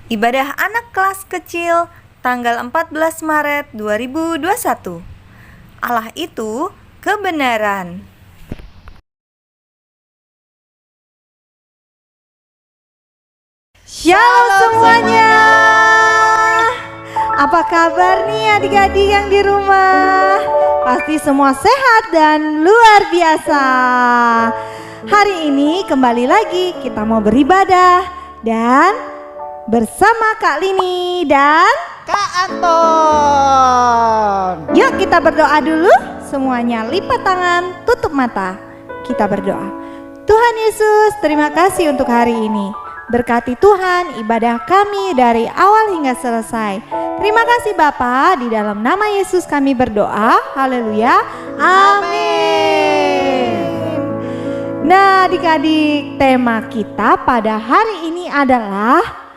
Ibadah anak kelas kecil tanggal 14 Maret 2021. Allah itu kebenaran. Shalom semuanya. Apa kabar nih adik-adik yang di rumah? Pasti semua sehat dan luar biasa. Hari ini kembali lagi kita mau beribadah dan bersama Kak Lini dan Kak Anton. yuk kita berdoa dulu. Semuanya lipat tangan, tutup mata. Kita berdoa. Tuhan Yesus, terima kasih untuk hari ini. Berkati Tuhan ibadah kami dari awal hingga selesai. Terima kasih Bapa, di dalam nama Yesus kami berdoa. Haleluya. Amin. Nah adik-adik, tema kita pada hari ini adalah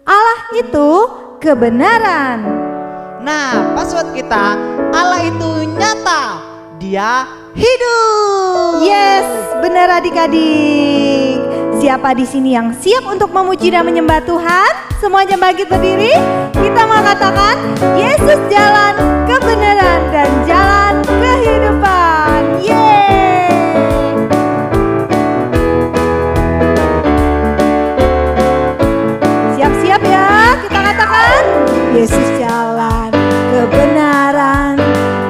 Allah itu kebenaran. Nah, password kita, Allah itu nyata, Dia hidup. Yes, benar adik-adik. Siapa di sini yang siap untuk memuji dan menyembah Tuhan? Semuanya bangkit berdiri. Kita mau katakan, Yesus jalan kebenaran dan jalan kehidupan. Yeay. Siap-siap ya, kita katakan, Yesus jalan kebenaran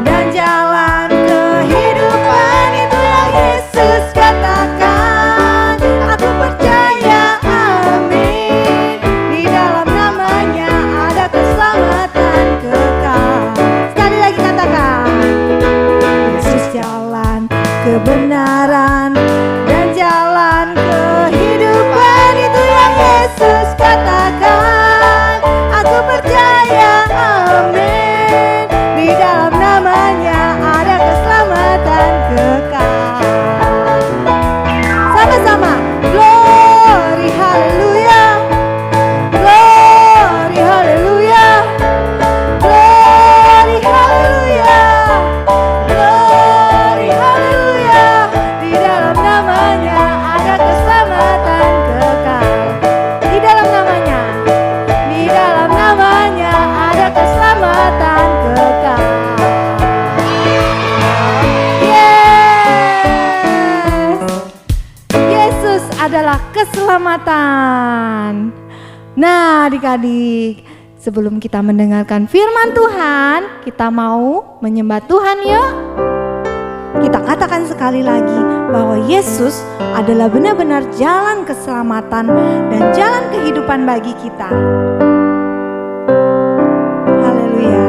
dan jalan kehidupan. Itu yang Yesus katakan. Aku percaya, amin. Di dalam namanya ada keselamatan kekal. Sekali lagi katakan, Yesus jalan kebenaran dan jalan kehidupan. Itu yang Yesus katakan. Aku percaya, amin. Di dalam namanya ada keselamatan kekal. Sama-sama, glory haleluya, glory haleluya, glory haleluya, glory haleluya. Di dalam namanya ada keselamatan kekal. Di dalam namanya ada keselamatan kekal. Yes, Yesus adalah keselamatan. Nah adik-adik, sebelum kita mendengarkan firman Tuhan, kita mau menyembah Tuhan yuk. Kita katakan sekali lagi bahwa Yesus adalah benar-benar jalan keselamatan dan jalan kehidupan bagi kita. Haleluya.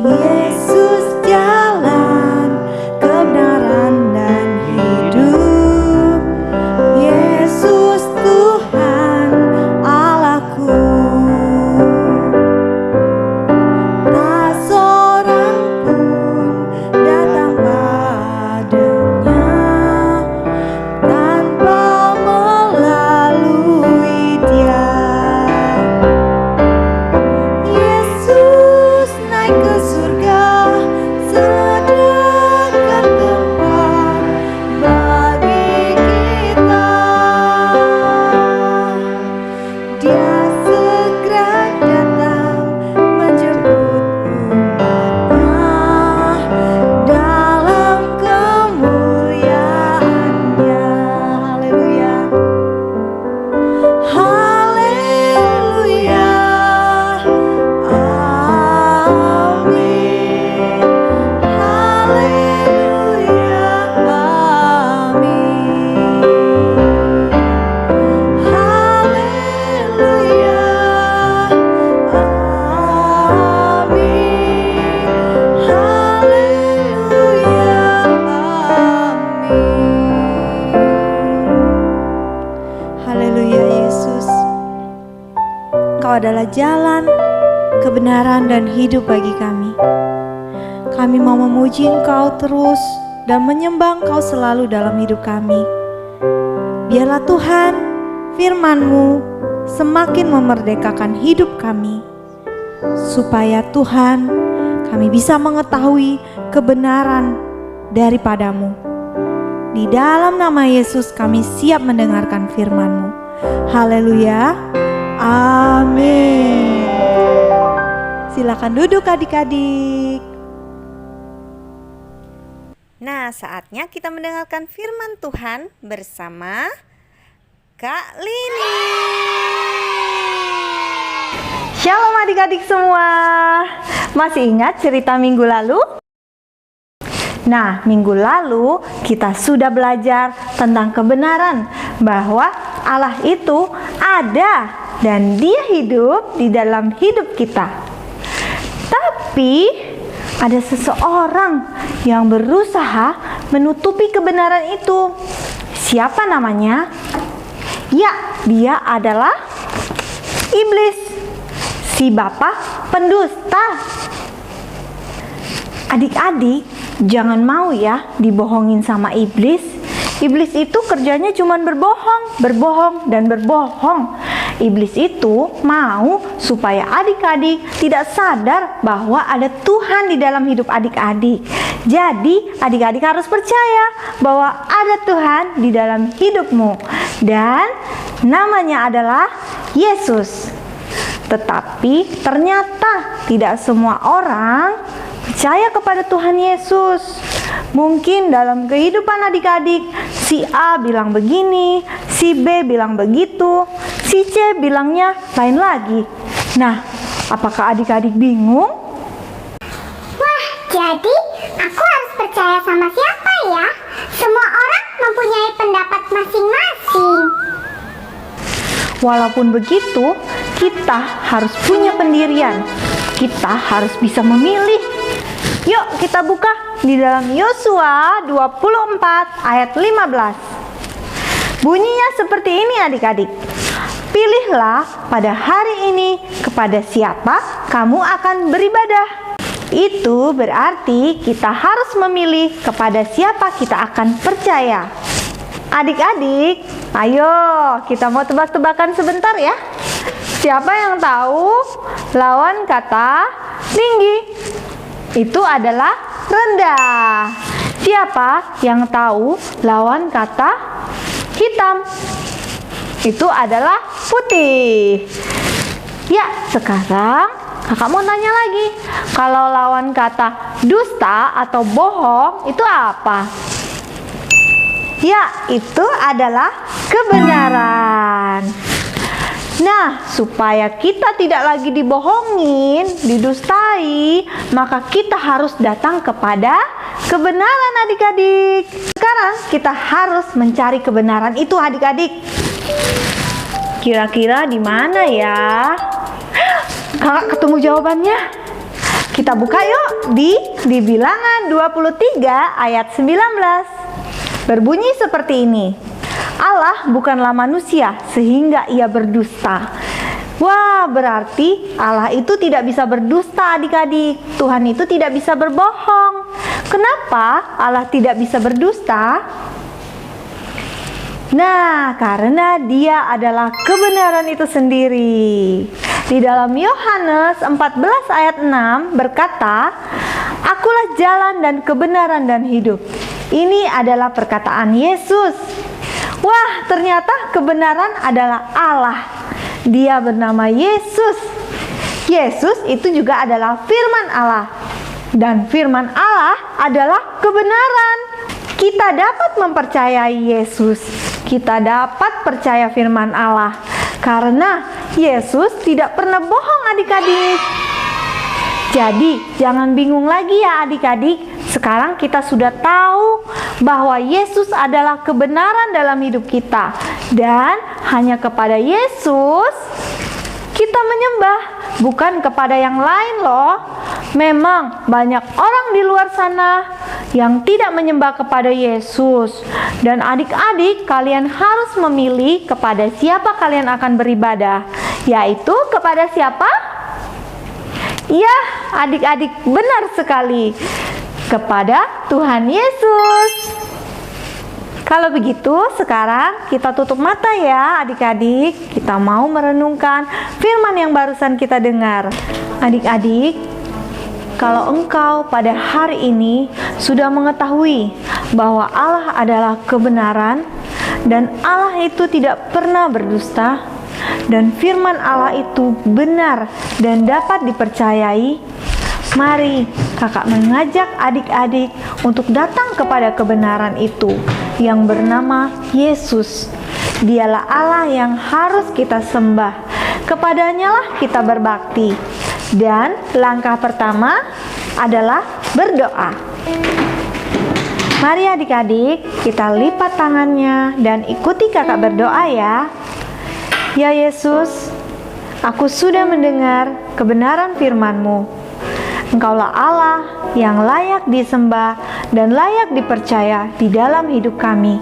Yesus jalan kebenaran dan hidup. Yesus Tuhan Allahku. Tak seorang pun datang padanya tanpa melalui Dia. Yesus naik ke surga, sediakan tempat bagi kita. Dia segera datang menjemput umatnya dalam kemuliaannya. Haleluya. Haleluya. Amin. Haleluya. Amin. Haleluya. Amin. Haleluya. Amin. Haleluya Yesus. Engkau adalah jalan, kebenaran dan hidup bagi kami. Kami mau memuji Engkau terus dan menyembah Engkau selalu dalam hidup kami. Biarlah Tuhan, firman-Mu semakin memerdekakan hidup kami, supaya Tuhan kami bisa mengetahui kebenaran daripada-Mu. Di dalam nama Yesus kami siap mendengarkan firman-Mu. Haleluya. Amin. Silakan duduk adik-adik. Nah, saatnya kita mendengarkan firman Tuhan bersama Kak Lini. Shalom adik-adik semua. Masih ingat cerita minggu lalu? Nah, minggu lalu kita sudah belajar tentang kebenaran bahwa Allah itu ada dan Dia hidup di dalam hidup kita. Tapi ada seseorang yang berusaha menutupi kebenaran itu. Siapa namanya? Ya, dia adalah iblis, si bapak pendusta. Adik-adik, jangan mau ya dibohongin sama iblis. Iblis itu kerjanya cuma berbohong, dan berbohong. Iblis itu mau supaya adik-adik tidak sadar bahwa ada Tuhan di dalam hidup adik-adik. Jadi, adik-adik harus percaya bahwa ada Tuhan di dalam hidupmu. Dan namanya adalah Yesus. Tetapi ternyata tidak semua orang percaya kepada Tuhan Yesus. Mungkin dalam kehidupan adik-adik, si A bilang begini, si B bilang begitu, si C bilangnya lain lagi. Nah, apakah adik-adik bingung? Wah, jadi aku harus percaya sama siapa ya? Semua orang mempunyai pendapat masing-masing. Walaupun begitu, kita harus punya pendirian. Kita harus bisa memilih. Yuk kita buka di dalam Yosua 24 ayat 15. Bunyinya seperti ini adik-adik. Pilihlah pada hari ini kepada siapa kamu akan beribadah. Itu berarti kita harus memilih kepada siapa kita akan percaya. Adik-adik, ayo kita mau tebak-tebakan sebentar ya. Siapa yang tahu lawan kata tinggi? Itu adalah rendah. Siapa yang tahu lawan kata hitam? Itu adalah putih. Ya, sekarang kakak mau tanya lagi. Kalau lawan kata dusta atau bohong itu apa? Ya, itu adalah kebenaran. Nah, supaya kita tidak lagi dibohongin, didustai, maka kita harus datang kepada kebenaran adik-adik. Sekarang kita harus mencari kebenaran itu adik-adik. Kira-kira di mana ya? Kakak ketemu jawabannya. Kita buka yuk di Bilangan 23 ayat 19. Berbunyi seperti ini. Allah bukanlah manusia sehingga ia berdusta. Wah, berarti Allah itu tidak bisa berdusta adik-adik. Tuhan itu tidak bisa berbohong. Kenapa Allah tidak bisa berdusta? Nah, karena Dia adalah kebenaran itu sendiri. Di dalam Yohanes 14 ayat 6 berkata, "Akulah jalan dan kebenaran dan hidup." Ini adalah perkataan Yesus. Wah, ternyata kebenaran adalah Allah. Dia bernama Yesus. Yesus itu juga adalah firman Allah. Dan firman Allah adalah kebenaran. Kita dapat mempercayai Yesus. Kita dapat percaya firman Allah. Karena Yesus tidak pernah bohong adik-adik. Jadi, jangan bingung lagi ya adik-adik. Sekarang kita sudah tahu bahwa Yesus adalah kebenaran dalam hidup kita. Dan hanya kepada Yesus kita menyembah, bukan kepada yang lain loh. Memang banyak orang di luar sana yang tidak menyembah kepada Yesus. Dan adik-adik, kalian harus memilih kepada siapa kalian akan beribadah. Yaitu kepada siapa? Ya, adik-adik, benar sekali. Kepada Tuhan Yesus. Kalau begitu, sekarang kita tutup mata ya adik-adik. Kita mau merenungkan firman yang barusan kita dengar. Adik-adik, kalau engkau pada hari ini sudah mengetahui bahwa Allah adalah kebenaran dan Allah itu tidak pernah berdusta, dan firman Allah itu benar dan dapat dipercayai, mari kakak mengajak adik-adik untuk datang kepada kebenaran itu yang bernama Yesus. Dialah Allah yang harus kita sembah. Kepadanya lah kita berbakti. Dan langkah pertama adalah berdoa. Mari adik-adik, kita lipat tangannya dan ikuti kakak berdoa ya. Ya Yesus, aku sudah mendengar kebenaran firman-Mu. Engkaulah Allah yang layak disembah dan layak dipercaya di dalam hidup kami.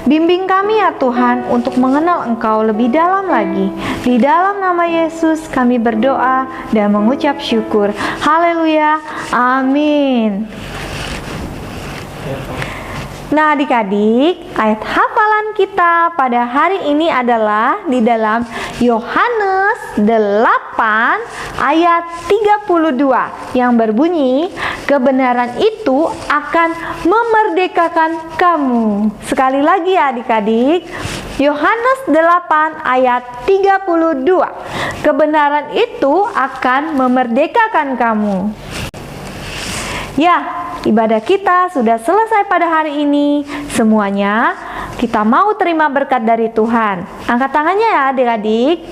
Bimbing kami ya Tuhan untuk mengenal Engkau lebih dalam lagi. Di dalam nama Yesus kami berdoa dan mengucap syukur. Haleluya. Amin. Nah adik-adik, ayat hafalan kita pada hari ini adalah di dalam Yohanes 8 ayat 32 yang berbunyi, kebenaran itu akan memerdekakan kamu. Sekali lagi ya adik-adik, Yohanes 8 ayat 32, kebenaran itu akan memerdekakan kamu. Ya, ibadah kita sudah selesai pada hari ini. Semuanya kita mau terima berkat dari Tuhan. Angkat tangannya ya adik-adik.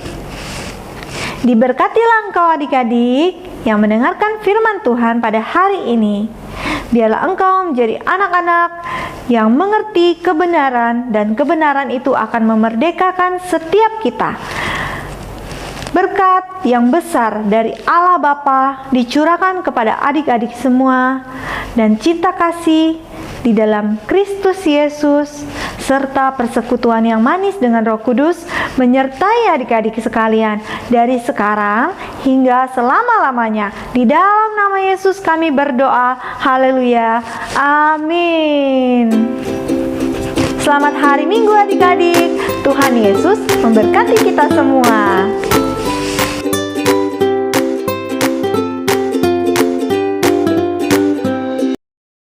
Diberkatilah engkau adik-adik yang mendengarkan firman Tuhan pada hari ini. Biarlah engkau menjadi anak-anak yang mengerti kebenaran, dan kebenaran itu akan memerdekakan setiap kita. Berkat yang besar dari Allah Bapa dicurahkan kepada adik-adik semua, dan cinta kasih di dalam Kristus Yesus serta persekutuan yang manis dengan Roh Kudus menyertai adik-adik sekalian dari sekarang hingga selama-lamanya. Di dalam nama Yesus kami berdoa. Haleluya. Amin. Selamat hari Minggu adik-adik. Tuhan Yesus memberkati kita semua.